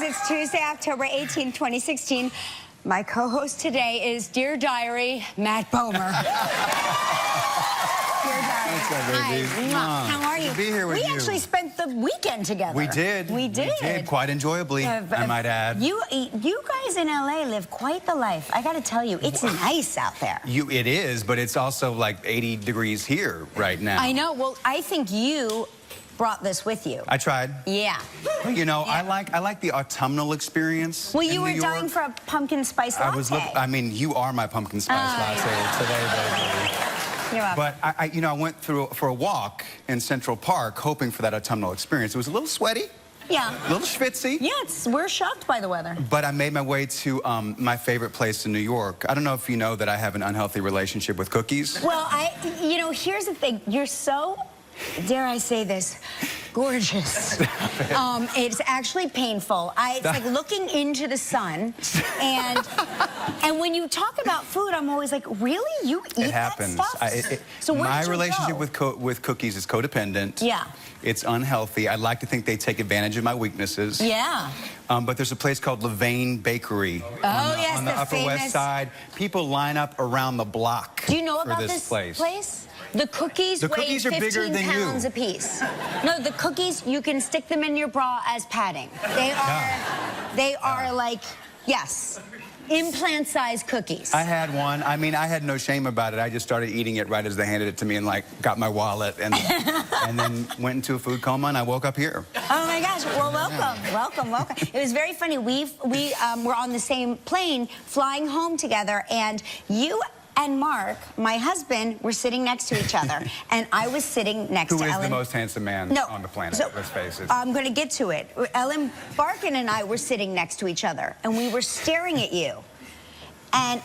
It's Tuesday, October 18, 2016. My co-host today is Dear Diary, Matt Bomer. Dear Diary. Hi. How are you? Good to be here with you. We actually spent the weekend together. We did. We did. Quite enjoyably, I might add. You guys in LA live quite the life. I got to tell you, it's nice out there. It is, but it's also like 80 degrees here right now. I know. Well, I think you brought this with you. I tried. Yeah. Well, you know, Yeah. I like the autumnal experience. Well, you in were New York. dying for a pumpkin spice latte. I mean, you are my pumpkin spice latte today, baby. You're welcome. But I went for a walk in Central Park, hoping for that autumnal experience. It was a little sweaty. Yeah. A little schwitzy. Yeah, we're shocked by the weather. But I made my way to my favorite place in New York. I don't know if you know that I have an unhealthy relationship with cookies. Well, here's the thing. You're so, dare I say this, gorgeous. It's actually painful. It's like looking into the sun, and when you talk about food, I'm always like, really? You eat It happens. that stuff? So my relationship with cookies is codependent. Yeah. It's unhealthy. I like to think they take advantage of my weaknesses. Yeah. But there's a place called Levain Bakery on the Upper West Side. People line up around the block. Do you know for about this place? The cookies weigh 15 pounds a piece. No, the cookies, you can stick them in your bra as padding. They are like, yes, implant-sized cookies. I had one. I mean, I had no shame about it. I just started eating it right as they handed it to me and, like, got my wallet and then went into a food coma, and I woke up here. Oh, my gosh. Well, welcome. It was very funny. We were on the same plane flying home together, and you and Mark, my husband, were sitting next to each other, and I was sitting next to Ellen. Who is the most handsome man on the planet, let's face it. I'm going to get to it. Ellen Barkin and I were sitting next to each other, and we were staring at you. And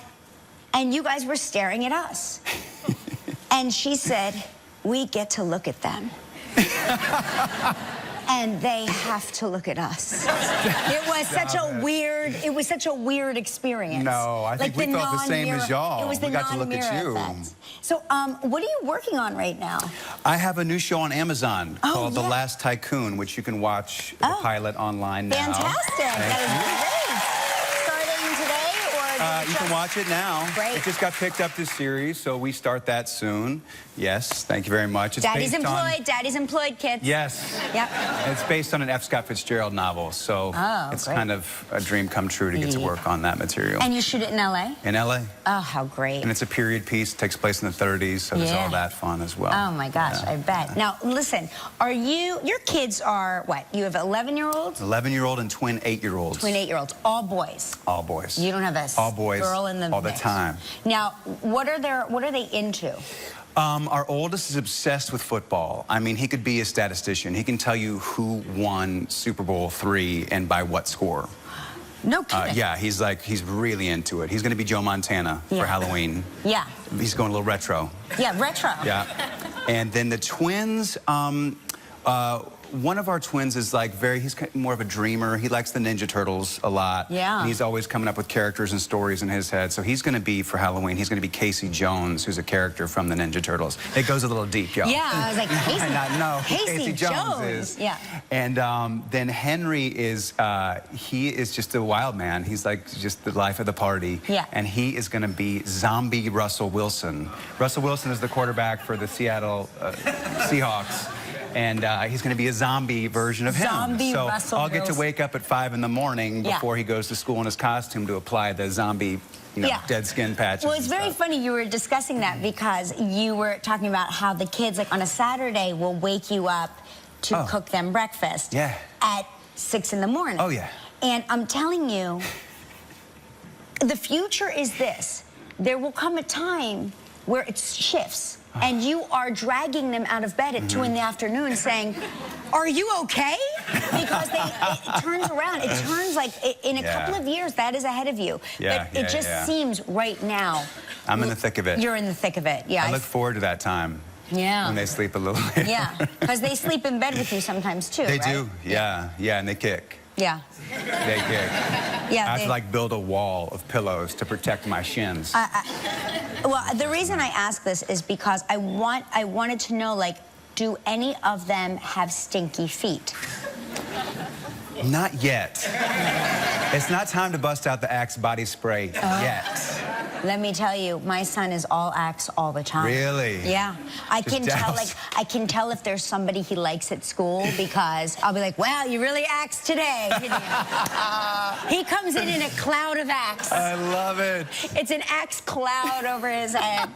you guys were staring at us. And she said, we get to look at them. And they have to look at us. It was such a weird experience. No, I think we felt the same as y'all. It was the we got to look at you. Effect. So, what are you working on right now? I have a new show on Amazon called The Last Tycoon, which you can watch the pilot online now. Fantastic. That is great. Starting today, or you can watch it now. Great. It just got picked up this series, so we start that soon. Yes, thank you very much. It's Daddy's employed. Daddy's employed, kids. Yes. Yep. It's based on an F. Scott Fitzgerald novel, so it's kind of a dream come true to get to work on that material. And you shoot it in L.A.? In L.A. Oh, how great. And it's a period piece. It takes place in the 30s, so there's all that fun as well. Oh, my gosh, I bet. Now, listen, your kids are what? You have 11-year-olds? 11-year-old and twin 8-year-olds. Twin 8-year-olds, all boys? All boys. You don't have a all boys, girl in the all mix. the time. Now, what are they into? Our oldest is obsessed with football. I mean, he could be a statistician. He can tell you who won Super Bowl III and by what score. No kidding. Yeah, he's really into it. He's going to be Joe Montana for Halloween. Yeah. He's going a little retro. Yeah, retro. Yeah. And then the twins, one of our twins is like he's more of a dreamer. He likes the Ninja Turtles a lot. Yeah. And he's always coming up with characters and stories in his head. So he's going to be, for Halloween, he's going to be Casey Jones, who's a character from the Ninja Turtles. It goes a little deep, y'all. Yeah, I was like, Casey Jones is. Yeah. And then Henry is, he is just a wild man. He's like just the life of the party. Yeah. And he is going to be zombie Russell Wilson. Russell Wilson is the quarterback for the Seattle Seahawks. And he's going to be a zombie version of him. So I'll get to wake up at 5 in the morning before he goes to school in his costume to apply the zombie, dead skin patches. Well, it's very funny you were discussing that because you were talking about how the kids, like on a Saturday, will wake you up to cook them breakfast at 6 in the morning. Oh, yeah. And I'm telling you, the future is this. There will come a time where it shifts. And you are dragging them out of bed at 2 in the afternoon saying, are you okay? Because it turns around. It turns like, in a couple of years, that is ahead of you. Yeah, but it just seems right now. I'm in the thick of it. You're in the thick of it, yeah. I look forward to that time. Yeah. When they sleep a little later. Yeah, because they sleep in bed with you sometimes, too, They right? do, yeah, and they kick. Yeah. They kick. Yeah, I have to, like, build a wall of pillows to protect my shins. Well, the reason I ask this is because I wanted to know, like, do any of them have stinky feet? Not yet. It's not time to bust out the Axe body spray yet. Let me tell you, my son is all Axe all the time. Really? Yeah. I can tell if there's somebody he likes at school because I'll be like, wow, you really Axe today, didn't you? He comes in a cloud of Axe. I love it. It's an Axe cloud over his head.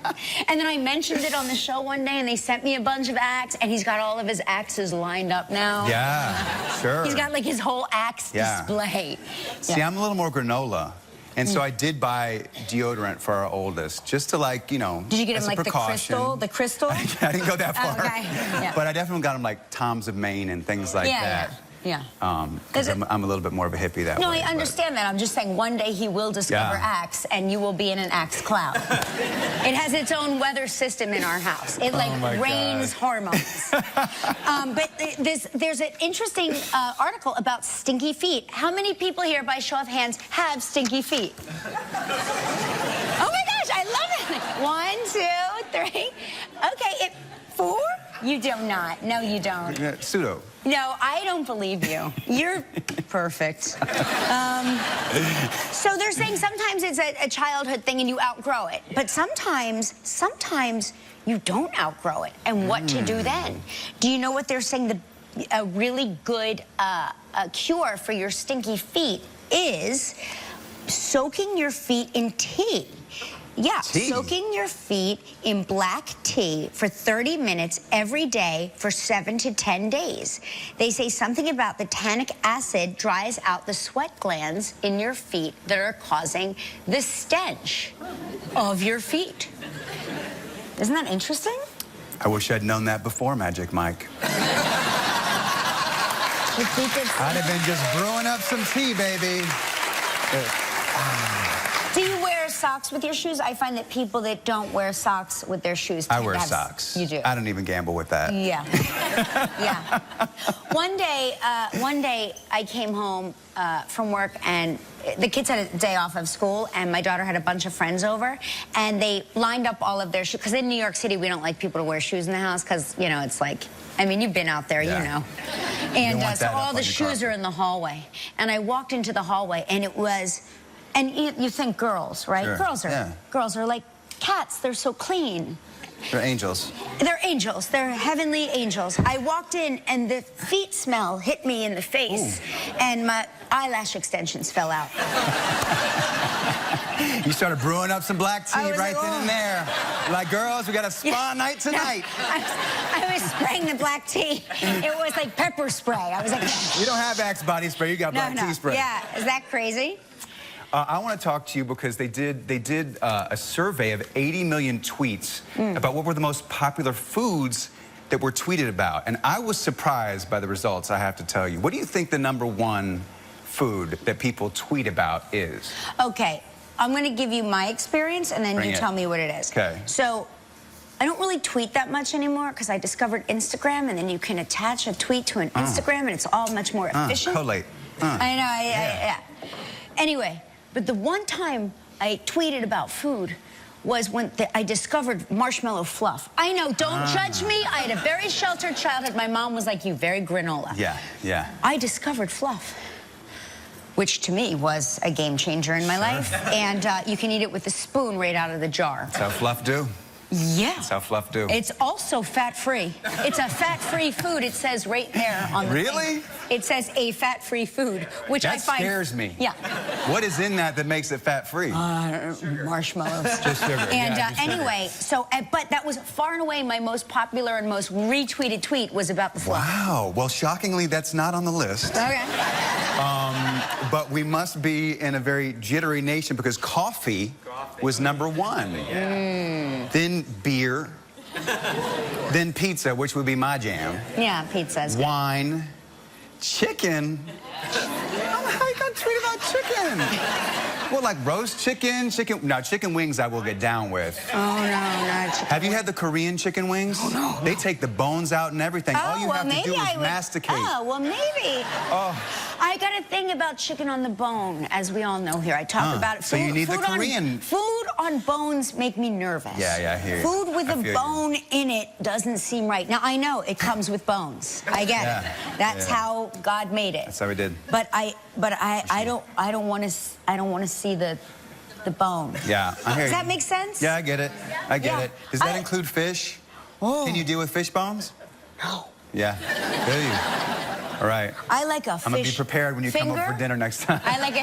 And then I mentioned it on the show one day and they sent me a bunch of Axe and he's got all of his Axes lined up now. Yeah, sure. He's got like his whole Axe display. See, I'm a little more granola. And so I did buy deodorant for our oldest, just to like, you know, did you get him as a like precaution. the crystal? I didn't go that far. Okay. Yeah. But I definitely got him like Tom's of Maine and things like that. Yeah. Because I'm a little bit more of a hippie that way. No, I understand that. I'm just saying one day he will discover Axe and you will be in an Axe cloud. It has its own weather system in our house. It like rains hormones. But there's an interesting article about stinky feet. How many people here, by show of hands, have stinky feet? Oh my gosh, I love it. 1, 2, 3. Okay, 4? You do not. No, you don't. Pseudo. No, I don't believe you. You're perfect. So they're saying sometimes it's a childhood thing and you outgrow it. But sometimes you don't outgrow it. And what to do then? Do you know what they're saying? A really good cure for your stinky feet is soaking your feet in tea. Yeah, tea. Soaking your feet in black tea for 30 minutes every day for 7 to 10 days. They say something about the tannic acid dries out the sweat glands in your feet that are causing the stench of your feet. Isn't that interesting? I wish I'd known that before, Magic Mike. I'd have been just brewing up some tea, baby. Do you wear socks with your shoes? I find that people that don't wear socks with their shoes I wear socks. You do? I don't even gamble with that. Yeah. Yeah. One day I came home from work and the kids had a day off of school and my daughter had a bunch of friends over and they lined up all of their shoes. Because in New York City, we don't like people to wear shoes in the house because, you know, it's like, I mean, you've been out there, you know. And so all the shoes are in the hallway. And I walked into the hallway and it was... And you think girls, right? Sure. Girls are like cats. They're so clean. They're angels. They're angels. They're heavenly angels. I walked in and the feet smell hit me in the face. Ooh. And my eyelash extensions fell out. You started brewing up some black tea right then and there. Like, girls, we got a spa night tonight. I was spraying the black tea. It was like pepper spray. I was like... You don't have Axe body spray. You got black tea spray. Yeah. Is that crazy? I want to talk to you because they did a survey of 80 million tweets about what were the most popular foods that were tweeted about. And I was surprised by the results, I have to tell you. What do you think the #1 food that people tweet about is? Okay, I'm going to give you my experience and then you tell me what it is. Okay. So, I don't really tweet that much anymore because I discovered Instagram and then you can attach a tweet to an Instagram and it's all much more efficient. Collate. I know, yeah. Anyway. But the one time I tweeted about food was when I discovered marshmallow fluff. I know, don't judge me. I had a very sheltered childhood. My mom was like, you very granola. Yeah. I discovered fluff, which to me was a game changer in my life. And you can eat it with a spoon right out of the jar. That's how fluff do. Yeah. That's how fluff do. It's also fat-free. It's a fat-free food. It says right there on the Really? thing. It says a fat-free food, which I find... That scares me. Yeah. What is in that makes it fat-free? Marshmallows. Just sugar. And just sugar. anyway, so, but that was far and away my most popular and most retweeted tweet was about the fluff. Wow. Well, shockingly, that's not on the list. Okay. But we must be in a very jittery nation because coffee was #1. Yeah. Then beer. Then pizza, which would be my jam. Yeah, pizza's good. Wine. Chicken. How you gonna tweet about chicken? Well, like roast chicken. Now, chicken wings I will get down with. Oh, no, not chicken. Have you had the Korean chicken wings? Oh, no. They take the bones out and everything. All you have to do is masticate. Oh, well, maybe. Oh. I got a thing about chicken on the bone, as we all know here. I talk about it. So you need the Korean. Food on bones make me nervous. Yeah, I hear you. Food with a bone in it doesn't seem right. Now, I know it comes with bones. I get it. That's how God made it. That's how He did. But I don't want to see the bone. Yeah, I hear you. Does that make sense? Yeah, I get it. I get it. Does that include fish? Oh. Can you deal with fish bones? No. Yeah. Do you? All right. I like a fish I'm gonna be prepared when you come over for dinner next time. I like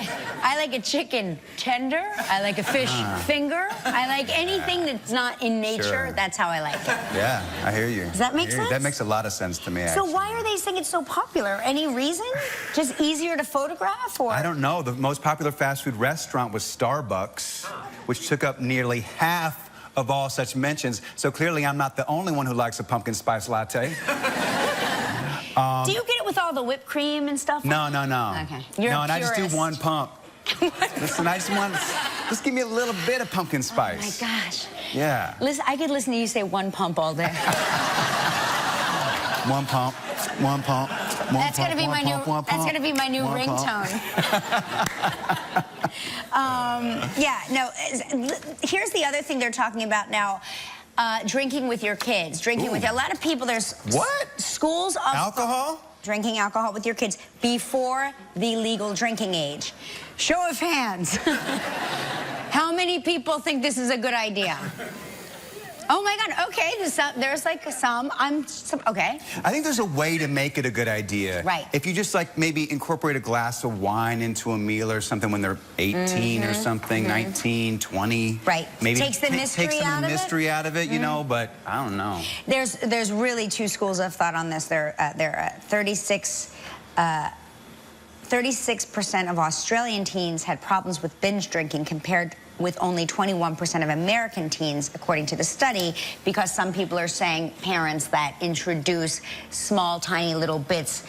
a chicken tender. I like a fish finger. I like anything that's not in nature. Sure. That's how I like it. Yeah, I hear you. Does that make sense? That makes a lot of sense to me, actually. So why are they saying it's so popular? Any reason? Just easier to photograph, or? I don't know. The most popular fast food restaurant was Starbucks, which took up nearly half of all such mentions. So clearly I'm not the only one who likes a pumpkin spice latte. Do you get it with all the whipped cream and stuff? No. Okay. You're a and I just do purist. one pump. Listen, just give me a little bit of pumpkin spice. Oh my gosh. Yeah. Listen, I could listen to you say one pump all day. One pump, one pump, one That's pump, gonna be one my pump, new. one That's pump, gonna be my new one ringtone. Yeah. No. Here's the other thing they're talking about now. Drinking with your kids. Drinking with a lot of people. There's what? Schools of alcohol. Drinking alcohol with your kids before the legal drinking age. Show of hands. How many people think this is a good idea? Oh my God, okay, there's like some, okay. I think there's a way to make it a good idea. Right. If you just like maybe incorporate a glass of wine into a meal or something when they're 18 or something, 19, 20. Right. Maybe Takes the mystery take some out of the of it. mystery out of it, you know, but I don't know. There's really two schools of thought on this. There are 36% of Australian teens had problems with binge drinking compared with only 21% of American teens, according to the study, because some people are saying parents that introduce small, tiny little bits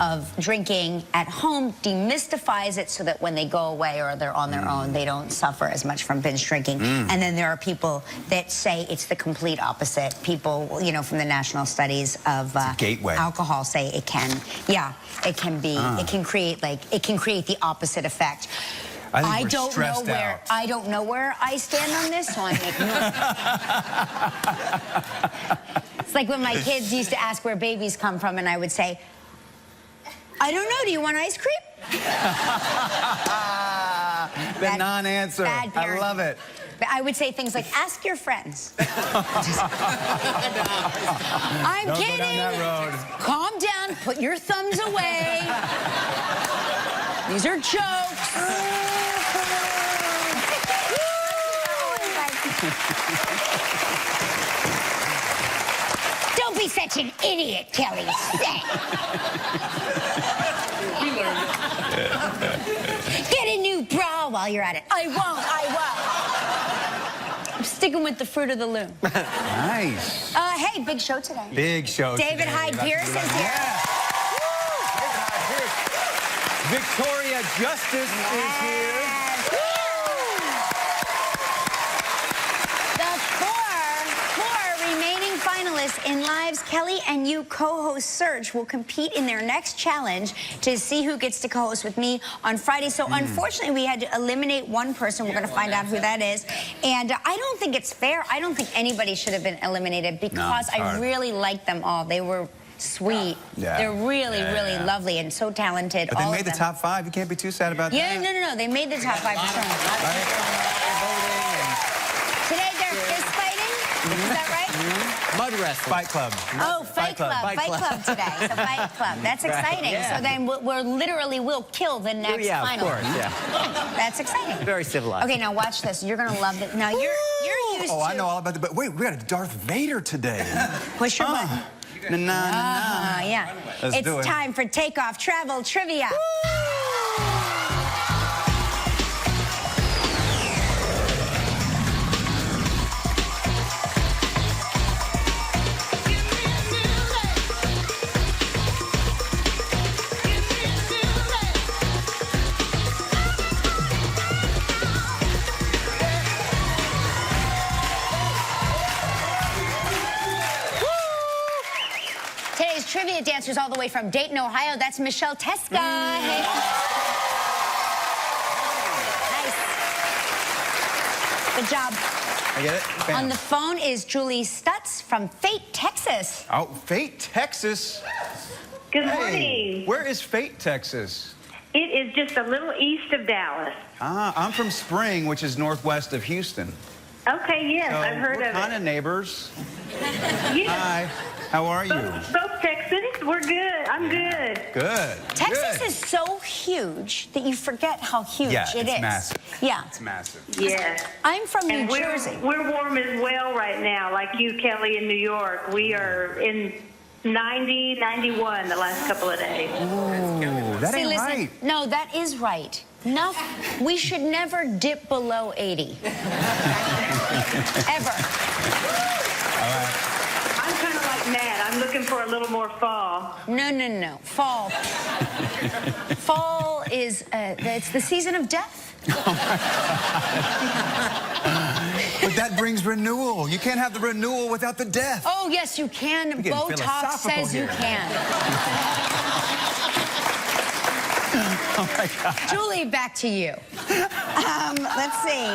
of drinking at home demystifies it so that when they go away or they're on their own, they don't suffer as much from binge drinking. And then there are people that say it's the complete opposite. People, you know, from the national studies of alcohol say it can, it can be, it can create the opposite effect. I don't know where I stand on this, so I'm making It's like when my kids used to ask where babies come from, and I would say, I don't know, do you want ice cream? The non-answer. I love it. But I would say things like, ask your friends. I'm kidding. Go down that road. Calm down, put your thumbs away. These are jokes. Don't be such an idiot, Kelly. Get a new bra while you're at it. I won't. I'm sticking with the fruit of the loom. Nice. Hey, big show today. Big show David today. Hyde Pierce is here. Yeah. David Hyde Pierce. Victoria Justice is here. The four remaining finalists in Live's Kelly and You co-host search will compete in their next challenge to see who gets to co-host with me on Friday. So unfortunately, we had to eliminate one person. We're going to find out who that is. And I don't think it's fair. I don't think anybody should have been eliminated because I really like them all. They were sweet. Yeah. They're really, really lovely and so talented. But they made the top 5. You can't be too sad about that. Yeah, no. They made the top 5%. Today they're fist fighting. Is that right? Mud wrestling. Fight Club. Oh, Fight Club. Fight Club today. So Fight Club. That's exciting. Yeah. So then we'll kill the next final. Of course, That's exciting. Very civilized. Okay, now watch this. You're going to love it. Now, you're used to... Oh, I know all about it. But wait, we got a Darth Vader today. Push your button. Yeah. It's time for Takeoff Travel Trivia. trivia dancers all the way from Dayton, Ohio. That's Michelle Teska. Hey. Nice. Good job. I get it? Bam. On the phone is Julie Stutz from Fate, Texas. Oh, Fate, Texas. Good morning. Where is Fate, Texas? It is just a little east of Dallas. I'm from Spring, which is northwest of Houston. Okay, yes, So I've heard we're of kind it. of neighbors. Yes. Hi, how are you? Both Texans, we're good. I'm good. Good. Texas Good. is so huge that you forget how huge Yeah, it it's is. massive. Yeah. It's massive. Yes. I'm from And New Jersey. we're warm as well right now, like you, Kelly, in New York. We are in 90, 91 the last couple of days. Ooh, that See, ain't listen, right. no, that is right. No, we should never dip below 80. Ever. I'm kind of like Matt. I'm looking for a little more fall. No, no, no. Fall. Fall is, it's the season of death. But that brings renewal. You can't have the renewal without the death. Oh, yes, you can. We're getting Botox philosophical says you here. can. Oh my God. Julie, back to you. Let's see.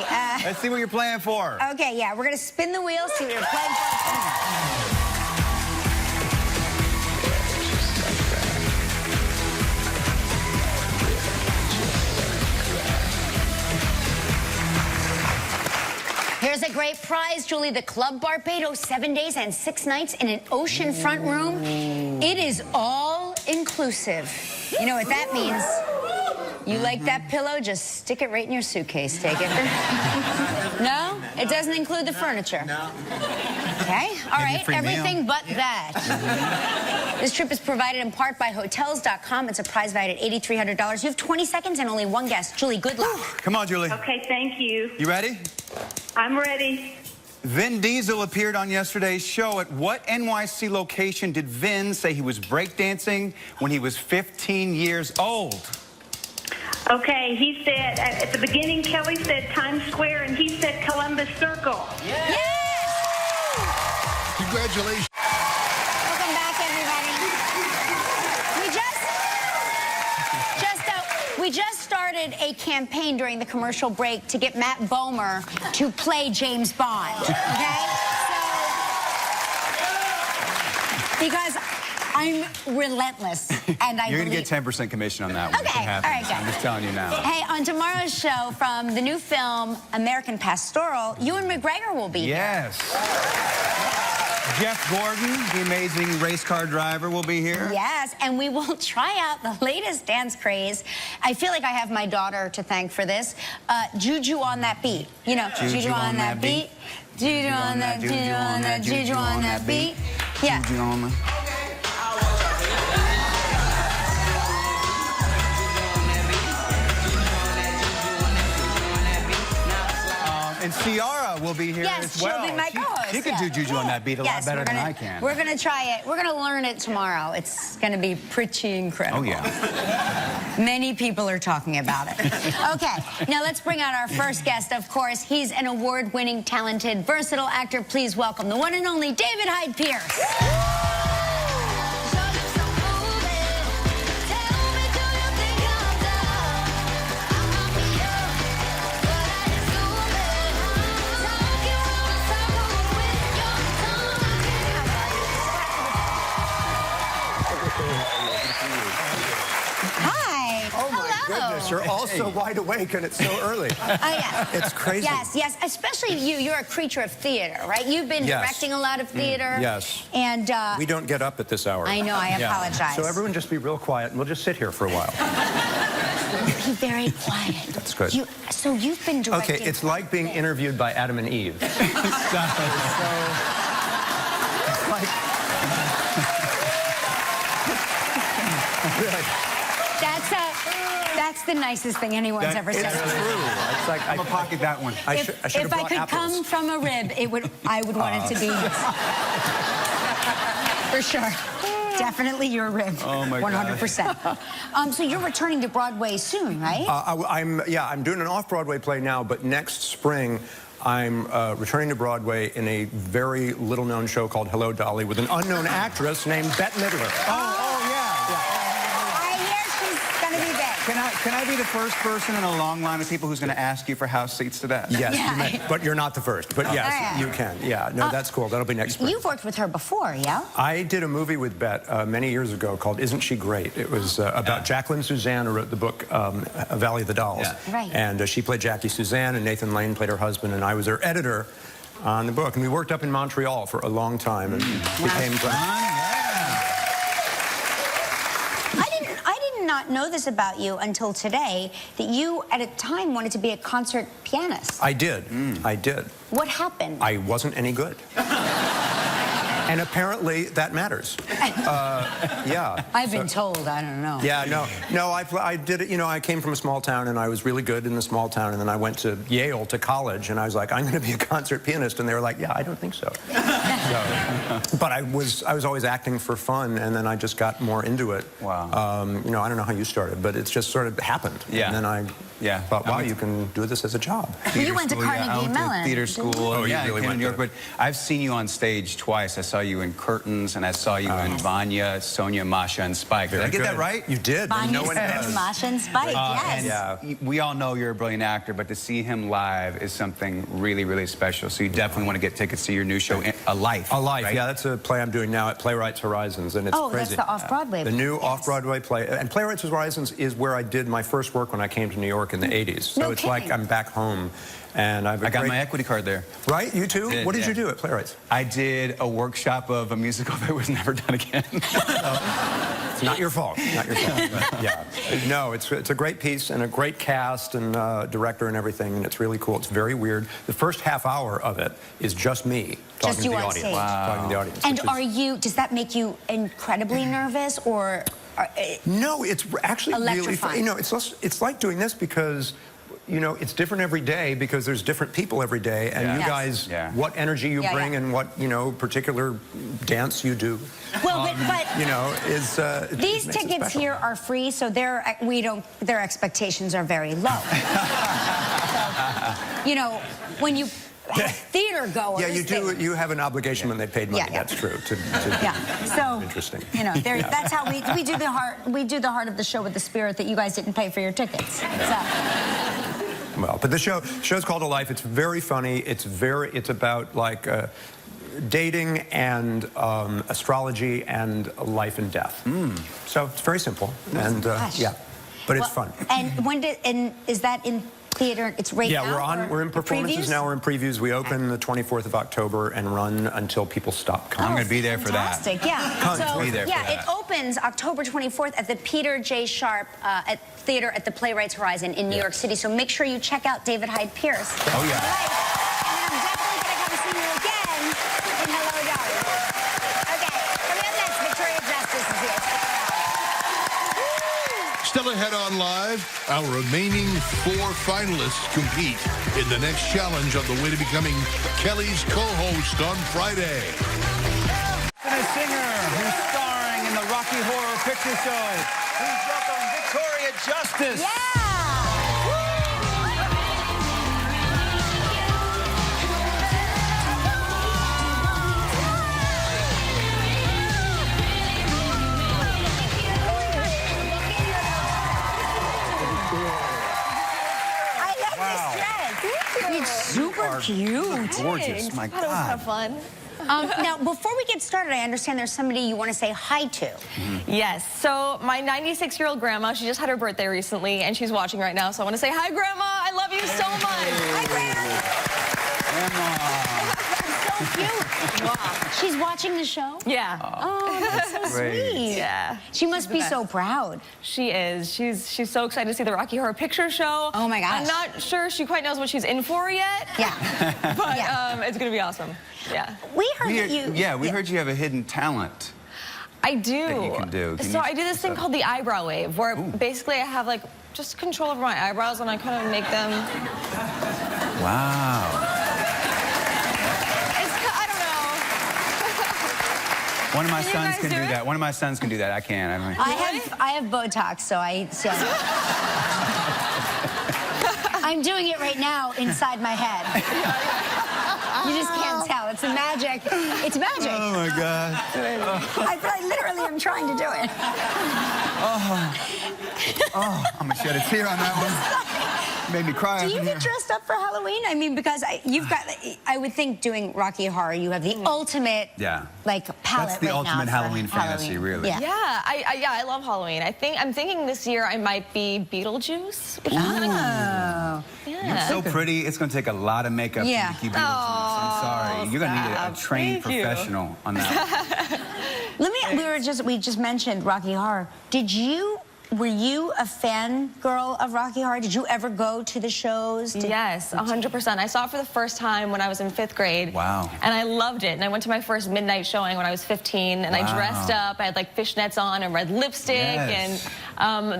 Let's see what you're playing for. Okay, yeah, we're going to spin the wheel, see what you're playing for. Here's a great prize, Julie. The Club Barbados, 7 days and 6 nights in an oceanfront room. It is all inclusive. You know what that means? You like that pillow? Just stick it right in your suitcase. Take it. No? It doesn't include the furniture? No. Okay. All Maybe a right. free meal. Everything but that. This trip is provided in part by Hotels.com. It's a prize valued at $8,300. You have 20 seconds and only one guest. Julie, good luck. Come on, Julie. Okay, thank you. You ready? I'm ready. Vin Diesel appeared on yesterday's show. At what NYC location did Vin say he was breakdancing when he was 15 years old? Okay, he said, at the beginning, Kelly said Times Square, and he said Columbus Circle. Yes! Congratulations. Welcome back, everybody. We just started a campaign during the commercial break to get Matt Bomer to play James Bond, okay? So, because I'm relentless, and I You're going to believe... get 10% commission on that one. Okay, It happens. all right, good. I'm just telling you now. Hey, on tomorrow's show from the new film American Pastoral, Ewan McGregor will be here. Yes. Jeff Gordon, the amazing race car driver, will be here. Yes, and we will try out the latest dance craze. I feel like I have my daughter to thank for this. Juju on that beat. You know, Juju on that beat. Juju on that, Juju on that, Juju on that beat. Yeah. Juju on the... And Ciara will be here Yes, as well. she'll be my co-host. She can do Juju on that beat a lot better than I can. We're going to try it. We're going to learn it tomorrow. It's going to be pretty incredible. Oh, yeah. Many people are talking about it. Okay, now let's bring out our first guest, of course. He's an award-winning, talented, versatile actor. Please welcome the one and only David Hyde Pierce. Hi. Oh my goodness, you're all so wide awake and it's so early. Yeah. It's crazy. Yes, yes, especially you. You're a creature of theater, right? You've been Yes. directing a lot of theater. Yes. And We don't get up at this hour. I know, I apologize. So everyone just be real quiet and we'll just sit here for a while. be very quiet. That's good. So you've been directing. Okay, it's like being interviewed by Adam and Eve. So, it's like... Really. That's the nicest thing anyone's ever said. It's true. It's like I'm gonna pocket that one. I should have If I brought could apples. come from a rib, I would want it to be for sure. Definitely your rib. Oh my God. 100%. So you're returning to Broadway soon, right? I'm doing an off-Broadway play now, but next spring I'm returning to Broadway in a very little-known show called Hello, Dolly with an unknown actress named Bette Midler. I hear she's going to be big. Can I be the first person in a long line of people who's going to ask you for house seats to that? Yes, you may, but you're not the first. But yes, you can. Yeah, no, that's cool. That'll be next spring. You've worked with her before, yeah? I did a movie with Bette many years ago called Isn't She Great? It was about Jacqueline Suzanne, who wrote the book Valley of the Dolls. Yeah. Right. And she played Jackie Suzanne, and Nathan Lane played her husband, and I was her editor on the book. And we worked up in Montreal for a long time and became friends. I did not know this about you until today, that you, at a time, wanted to be a concert pianist. I did. I did. What happened? I wasn't any good. And apparently that matters. Yeah. I've been told, I don't know. Yeah, no, I did it, you know, I came from a small town and I was really good in the small town, and then I went to Yale to college and I was like, I'm going to be a concert pianist, and they were like, yeah, I don't think so. But I was always acting for fun, and then I just got more into it. Wow. You know, I don't know how you started, but it's just sort of happened. Yeah. And then I thought, wow, you can do this as a job. You went to Carnegie I went Mellon. to theater school. Oh, you really in went New York. there. But I've seen you on stage twice. I saw you in Curtains, and I saw you in Vanya, Sonia, Masha, and Spike. Did I get that right? You did. Vanya, No one does. Masha, and Spike, yes. And we all know you're a brilliant actor, but to see him live is something really, really special. So you definitely want to get tickets to your new show, A Life. A Life, right? yeah, that's a play I'm doing now at Playwrights Horizons, and it's crazy. That's the off-Broadway. The new off-Broadway play. And Playwrights Horizons is where I did my first work when I came to New York in the 80s. So it's like I'm back home. And I got my equity card there. Right? You too? Did, what did you do at Playwrights? I did a workshop of a musical that was never done again. It's not your fault. Not your fault. But, yeah. No, it's a great piece and a great cast and director and everything, and it's really cool. It's very weird. The first half hour of it is just me talking to the audience. Stage. Wow. Talking to the audience. And does that make you incredibly nervous, or? No, it's actually really fun. Electrifying. You know, it's like doing this because, you know, it's different every day because there's different people every day, and you guys, what energy you bring and what, you know, particular dance you do. Well, but you know, is these tickets here are free, so their expectations are very low. So, you know, when you theater goers. Yeah, you do. You have an obligation when they paid money. That's true. So interesting. You know, that's how we do the heart. We do the heart of the show with the spirit that you guys didn't pay for your tickets. So. Well, but the show's called A Life. It's very funny. It's about like dating and astrology and life and death. So it's very simple and but it's fun. And is that in theater? It's right now? Yeah, we're in performances now. We're in previews. We open the 24th of October and run until people stop coming. I'm going to be there for that. Fantastic, yeah. So, be there for that. It opens October 24th at the Peter J. Sharp Theater at the Playwrights Horizon in New York City. So make sure you check out David Hyde Pierce. Oh, yeah. And I'm definitely going to come see you again in Hello, Dolly. Okay, coming up next, Victoria Justice is here. Still ahead on Live, our remaining 4 finalists compete in the next challenge on the way to becoming Kelly's co-host on Friday. And a singer who's starring in the Rocky Horror Picture Show. Please welcome Victoria Justice. Yeah! It's super cute. Gorgeous, my God. That was so fun. Now, before we get started, I understand there's somebody you want to say hi to. Yes, so my 96-year-old grandma, she just had her birthday recently, and she's watching right now, so I want to say, hi, Grandma, I love you so much. Hi, Grandma. So cute. Wow. She's watching the show? Yeah. Oh, that's so sweet. Yeah. She must be so proud. She is. She's so excited to see the Rocky Horror Picture Show. Oh, my gosh. I'm not sure she quite knows what she's in for yet. Yeah. But it's going to be awesome. Yeah. We heard that you... Yeah, we heard you have a hidden talent. I do. That you can do. So I do this thing called the eyebrow wave, where basically I have, like, just control over my eyebrows, and I kind of make them... Wow. I don't know. One of my sons can do do it? that. One of my sons can do that. I can't. I have Botox, so I I'm doing it right now inside my head. You just can't tell. It's a magic. It's magic. Oh my God. I literally am trying to do it. Oh, I'm gonna shed a tear on that one. Made me cry. Do you get dressed up for Halloween? I mean, because you've got, I would think doing Rocky Horror, you have the ultimate, like, palette. That's the right ultimate now Halloween fantasy, really. Yeah, I love Halloween. I'm thinking this year I might be Beetlejuice. Which is kind of Oh. Yeah. You're so pretty. It's going to take a lot of makeup to keep Beetlejuice. I'm sorry. You're going to need a trained professional on that. We just mentioned Rocky Horror. Were you a fan girl of Rocky Horror? Did you ever go to the shows? Yes, 100%. I saw it for the first time when I was in 5th grade. Wow. And I loved it. And I went to my first midnight showing when I was 15. And I dressed up. I had like fishnets on and red lipstick and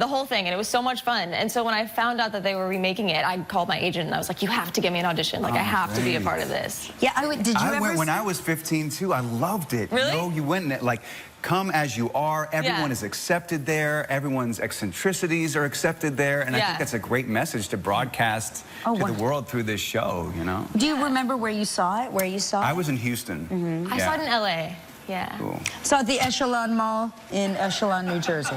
the whole thing. And it was so much fun. And so when I found out that they were remaking it, I called my agent and I was like, you have to give me an audition. Like, I have to be a part of this. Yeah, did you ever? I went when I was 15 too. I loved it. Really? You know, you went and like, come as you are. Everyone is accepted there. Everyone's eccentricities are accepted there. And I think that's a great message to broadcast to the world through this show, you know? Do you remember where you saw it? I was in Houston. I saw it in LA. Yeah. Cool. Saw at the Echelon Mall in Echelon, New Jersey.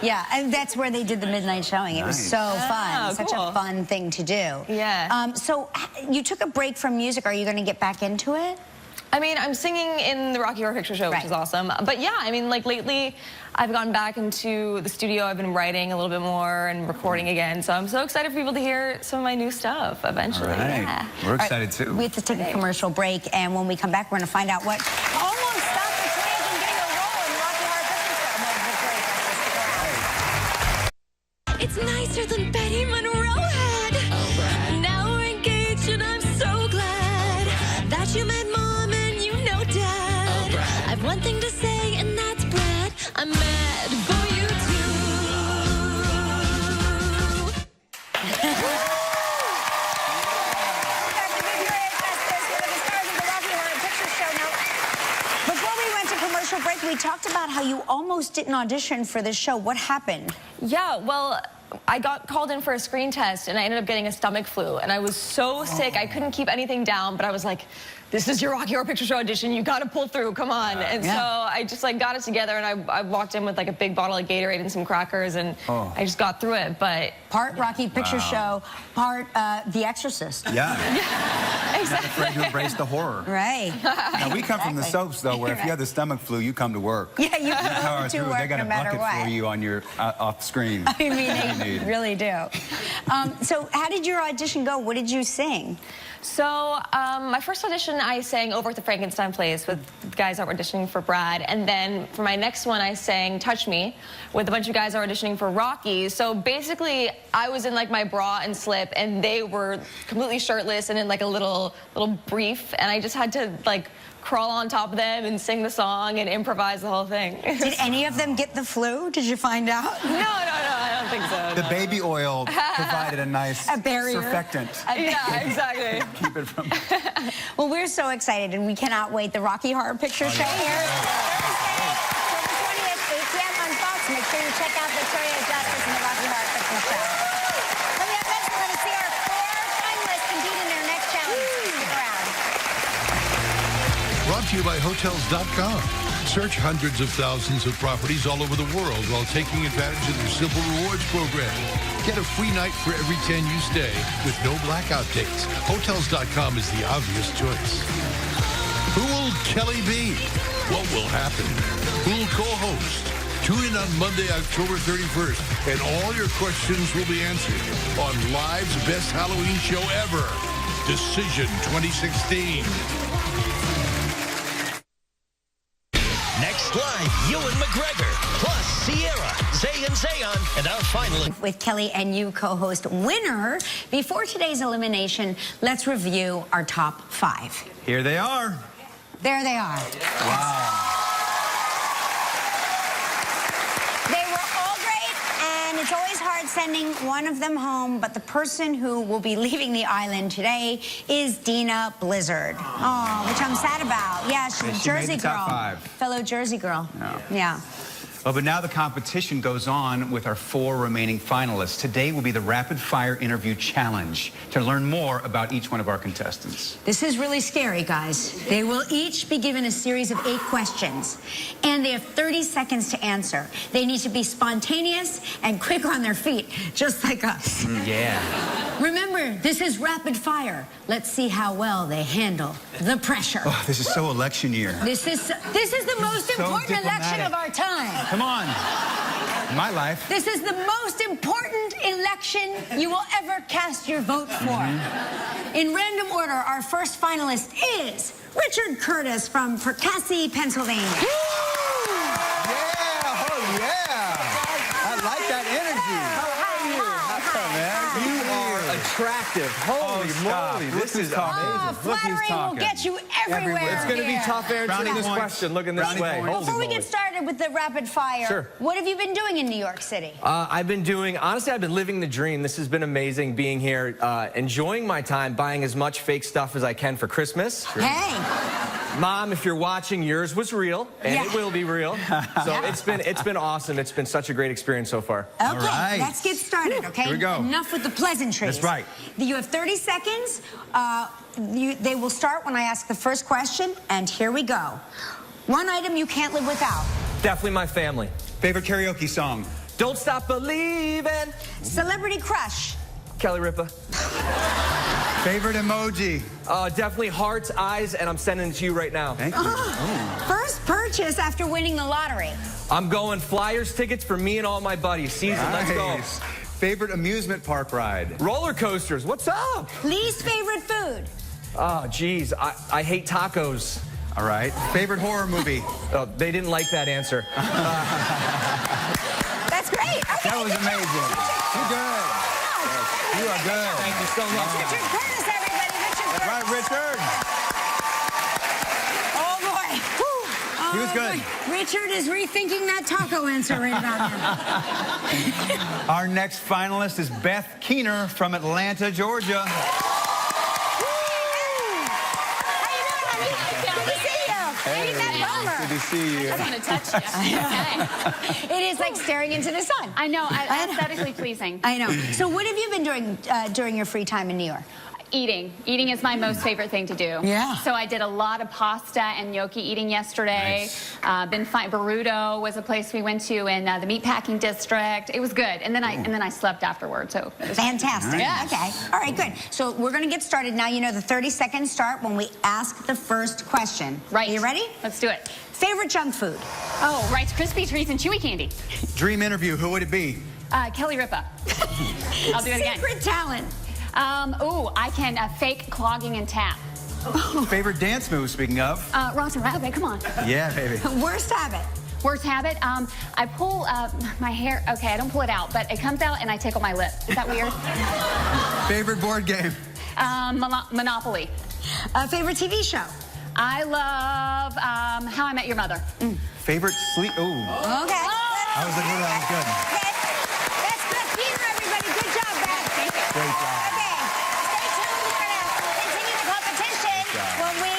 Yeah, and that's where they did the midnight showing. It was so fun. Such a fun thing to do. Yeah. So you took a break from music. Are you going to get back into it? I mean, I'm singing in the Rocky Horror Picture Show, which is awesome. But yeah, I mean, like lately, I've gone back into the studio. I've been writing a little bit more and recording again. So I'm so excited for people to hear some of my new stuff eventually. All right. Yeah. We're excited too. We have to take a commercial break, and when we come back, we're going to find out what almost stopped Victoria from getting a role in the Rocky Horror Picture Show. It's nicer than Betty Monroe had. Now we're engaged and I'm so glad that you met Mom and you know Dad. I've one thing to say and that's Brad. I'm mad for you Before we went to commercial break, we talked about how you almost didn't audition for this show. What happened? Yeah, well, I got called in for a screen test and I ended up getting a stomach flu and I was so sick I couldn't keep anything down, but I was like, this is your Rocky Horror Picture Show audition, you gotta pull through, come on. And so I just like got it together and I walked in with like a big bottle of Gatorade and some crackers and I just got through it, but... Part Rocky Picture Show, part The Exorcist. Yeah. Exactly. Not afraid to embrace the horror. Right. Now, we come from the soaps, though, where if you have the stomach flu, you come to work. Yeah, you power come to through. work They got no a matter bucket what. for you on your off screen. I mean, they really do. So how did your audition go? What did you sing? So my first audition, I sang Over at the Frankenstein Place with guys that were auditioning for Brad. And then for my next one, I sang Touch Me with a bunch of guys that were auditioning for Rocky. So basically, I was in like my bra and slip, and they were completely shirtless and in like a little brief. And I just had to like crawl on top of them and sing the song and improvise the whole thing. Did any of them get the flu? Did you find out? No, I don't think so. The baby oil provided a nice barrier. surfactant. Yeah, exactly. Keep it from... Well, we're so excited, and we cannot wait. The Rocky Horror Picture Show here Thursday, October 20th, 8 p.m. on Fox. Make sure you check out Victoria Justice and the Rocky Horror Picture Show. Coming up next, we're going to see our 4 finalists compete in their next challenge. Stick around. Brought to you by Hotels.com. Search hundreds of thousands of properties all over the world while taking advantage of their Simple Rewards program. Get a free night for every 10 you stay with no blackout dates. Hotels.com is the obvious choice. Who will Kelly be? What will happen? Who will co-host? Tune in on Monday, October 31st, and all your questions will be answered on Live's best Halloween show ever, Decision 2016. Next live, Ewan McGregor, plus Sierra, Zay and Zayon, and our finalist. With Kelly and you, co-host winner. Before today's elimination, let's review our top 5. Here they are. There they are. Wow. They were all great, and it's always hard sending one of them home, but the person who will be leaving the island today is Dina Blizzard. Oh, which I'm sad about. Yeah, she's a She Jersey made the top girl. 5. Fellow Jersey girl. Yeah. Well, but now the competition goes on with our 4 remaining finalists. Today will be the Rapid Fire Interview Challenge to learn more about each one of our contestants. This is really scary, guys. They will each be given a series of 8 questions, and they have 30 seconds to answer. They need to be spontaneous and quick on their feet, just like us. Yeah. Remember, this is rapid fire. Let's see how well they handle the pressure. Oh, this is so election year. This is the most important election of our time. Come on. In my life. This is the most important election you will ever cast your vote for. In random order, our first finalist is Richard Curtis from Perkasie, Pennsylvania. Yeah, oh yeah. I like that energy. You are attractive. Holy moly, this is amazing. Flattery will get you everywhere. It's going to be tough answering this question. Looking this way. Before we get started with the rapid fire, what have you been doing in New York City? I've been living the dream. This has been amazing being here, enjoying my time, buying as much fake stuff as I can for Christmas. Hey. Mom, if you're watching, yours was real, and it will be real. So it's been awesome. It's been such a great experience so far. Okay, all right. Let's get started, okay? Here we go. Enough with the pleasantries. That's right. You have 30 seconds. They will start when I ask the first question, and here we go. One item you can't live without. Definitely my family. Favorite karaoke song? Don't Stop Believing. Celebrity crush. Kelly Ripa. Favorite emoji? Definitely hearts, eyes, and I'm sending it to you right now. Thank you. First purchase after winning the lottery. I'm going Flyers tickets for me and all my buddies. Season, let's go. Favorite amusement park ride? Roller coasters, what's up? Least favorite food. Oh, geez, I hate tacos. All right. Favorite horror movie? Oh, they didn't like that answer. That's great. Okay, That was amazing. You're good. You are good. Thank you so much. Richard Curtis, everybody. Richard Curtis. Right, Richard. Oh, boy. He was good. Richard is rethinking that taco answer right about now. Our next finalist is Beth Keener from Atlanta, Georgia. Matt Bomer. Good to see you. I'm going to touch you. Okay. It is like staring into the sun. I know, aesthetically pleasing. I know. So what have you been doing during your free time in New York? Eating. Eating is my most favorite thing to do. Yeah. So I did a lot of pasta and gnocchi eating yesterday. Nice. Baruto was a place we went to in the meatpacking district. It was good. And then I slept afterwards. So it was fantastic. Yes. Okay. All right, good. So we're going to get started now. You know the 30 seconds start when we ask the first question. Right. Are you ready? Let's do it. Favorite junk food? Oh, Rice Krispie treats and chewy candy. Dream interview, who would it be? Kelly Ripa. I'll do it again. Secret talent? I can fake clogging and tap. Favorite dance move, speaking of? Roger Rabbit, come on. Yeah, baby. Worst habit? Worst habit? I pull my hair. Okay, I don't pull it out, but it comes out and I tickle my lip. Is that weird? Favorite board game? Monopoly. Favorite TV show? I love How I Met Your Mother. Favorite sleep? Ooh. Okay. That was good. Okay. That's Christine, everybody. Good job, Beth. Thank you. Great job. Okay. Stay tuned. We're going to continue the competition when we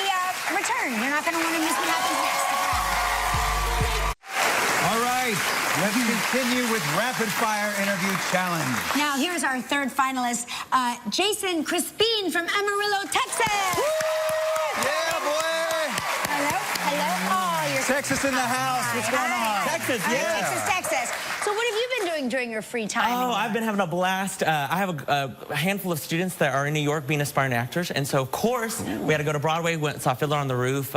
return. You're not going to want to miss what happens next. All right. Let's continue with Rapid Fire Interview Challenge. Now, here's our third finalist, Jason Crispin from Amarillo, Texas. Yeah, boy. Hello. Oh, you're Texas in the house. What's going on? Texas, Texas. So what have you been doing during your free time? Oh, I've been having a blast. I have a handful of students that are in New York being aspiring actors, and so of course we had to go to Broadway. Saw Fiddler on the Roof.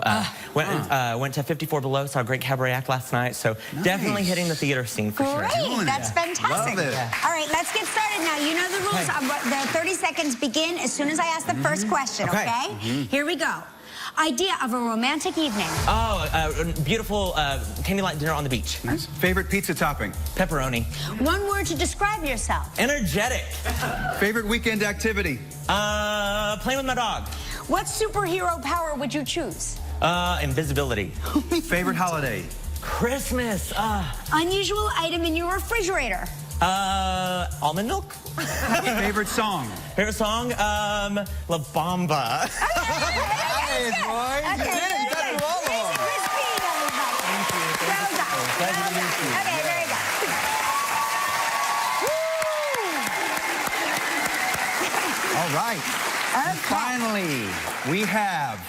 Went to 54 Below. Saw a great cabaret act last night. So definitely hitting the theater scene for sure. Great, that's fantastic. Love it. All right, let's get started now. You know the rules. The 30 seconds begin as soon as I ask the first question. Okay. Here we go. Idea of a romantic evening. Oh, beautiful candlelight dinner on the beach. Nice. Favorite pizza topping? Pepperoni. One word to describe yourself. Energetic. Favorite weekend activity? Playing with my dog. What superhero power would you choose? Invisibility. Favorite holiday? Christmas. Unusual item in your refrigerator. Almond milk. Favorite song? Favorite song? La Bamba. Nice, boy. You did it. You got through all of them. Jason Crispin, everybody. Well done. Pleasure to meet you. finally, we have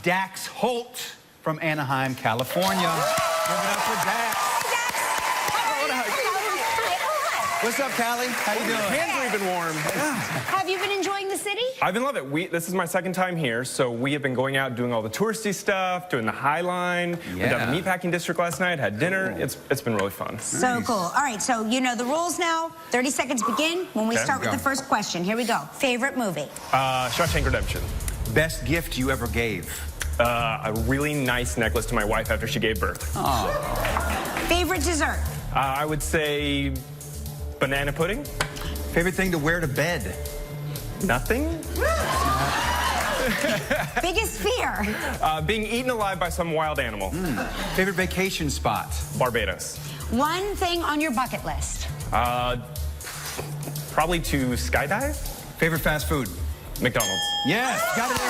Dax Holt from Anaheim, California. Give it up for Dax. What's up, Callie? How you doing? Hands are even warm. Have you been enjoying the city? I've been loving it. This is my second time here, so we have been going out doing all the touristy stuff, doing the High Line. We did the meatpacking district last night, had dinner. It's been really fun. So cool. All right, so you know the rules now. 30 seconds begin when we start with the first question. Here we go. Favorite movie? Shawshank Redemption. Best gift you ever gave? A really nice necklace to my wife after she gave birth. Oh. Favorite dessert? I would say banana pudding. Favorite thing to wear to bed? Nothing. Biggest fear? Being eaten alive by some wild animal. Favorite vacation spot? Barbados. One thing on your bucket list? Probably to skydive. Favorite fast food? McDonald's. Yes, got it in.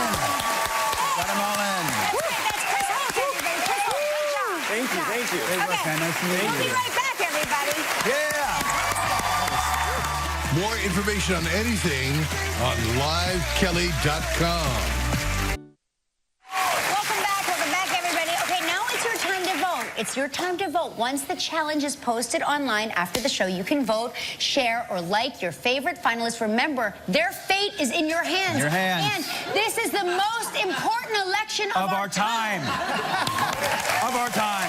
Got them all in. That's Chris Holt, everybody. Chris Holt, good job. Thank you, thank you. Hey, Roxanne, nice to meet you. We'll be right back, everybody. Yeah. More information on anything on livekelly.com. Welcome back, everybody. Okay, now it's your time to vote. It's your time to vote. Once the challenge is posted online after the show, you can vote, share, or like your favorite finalists. Remember, their fate is in your hands. In your hands. And this is the most important election of our time. Of our time.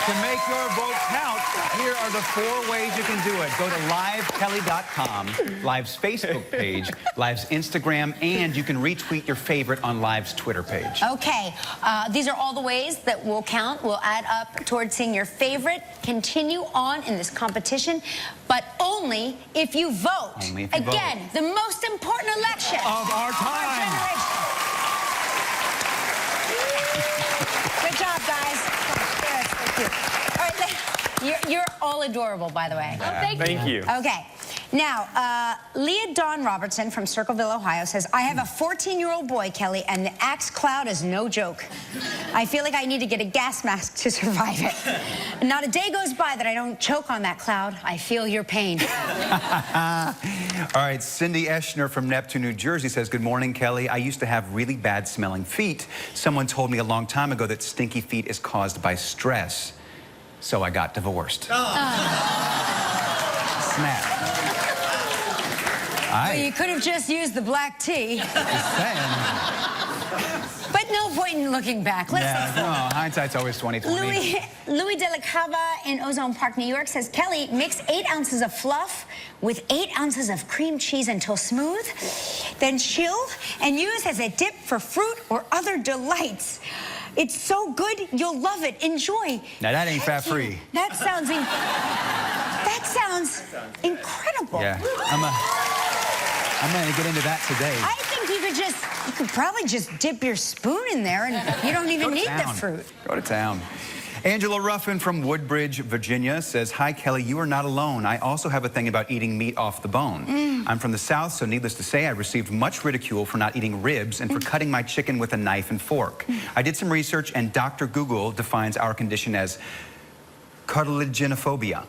To make your vote count, here are the 4 ways you can do it. Go to livekelly.com, Live's Facebook page, Live's Instagram, and you can retweet your favorite on Live's Twitter page. Okay, these are all the ways that will count, will add up towards seeing your favorite continue on in this competition, but only if you vote. Only if you Again, vote. the most important election Of our time. Good job, guys. Yes, thank you. All right, you're all adorable, by the way. Oh, thank you. Okay. Now, Leah Dawn Robertson from Circleville, Ohio says, I have a 14-year-old boy, Kelly, and the axe cloud is no joke. I feel like I need to get a gas mask to survive it. Not a day goes by that I don't choke on that cloud. I feel your pain. All right, Cindy Eschner from Neptune, New Jersey says, good morning, Kelly. I used to have really bad smelling feet. Someone told me a long time ago that stinky feet is caused by stress. So I got divorced. Snap. Well, you could have just used the black tea. Just saying. But no point in looking back. Let's No, hindsight's always 20/20. Louis de la Cava in Ozone Park, New York says, Kelly, mix 8 ounces of fluff with 8 ounces of cream cheese until smooth, then chill and use as a dip for fruit or other delights. It's so good, you'll love it. Enjoy. Now that ain't fat-free. That sounds incredible. Yeah, I'm gonna get into that today. I think you could probably just dip your spoon in there and you don't even need the fruit. Go to town. Angela Ruffin from Woodbridge, Virginia says, hi, Kelly, you are not alone. I also have a thing about eating meat off the bone. I'm from the South, so needless to say, I received much ridicule for not eating ribs and for cutting my chicken with a knife and fork. I did some research, and Dr. Google defines our condition as cartilagenophobia.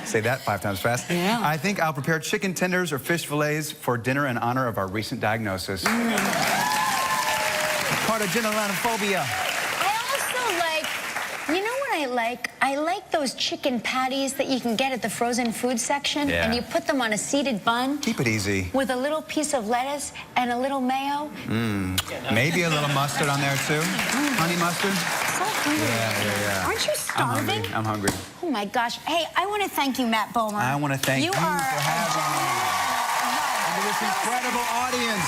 Say that 5 times fast. Yeah. I think I'll prepare chicken tenders or fish fillets for dinner in honor of our recent diagnosis. Cartilagenophobia. You know what I like? I like those chicken patties that you can get at the frozen food section. Yeah. And you put them on a seeded bun. Keep it easy. With a little piece of lettuce and a little mayo. Maybe a little mustard on there, too. Honey mustard. So hungry. Yeah. Aren't you starving? I'm hungry. Oh, my gosh. Hey, I want to thank you, Matt Bomer. I want to thank you for having me. And to this incredible audience.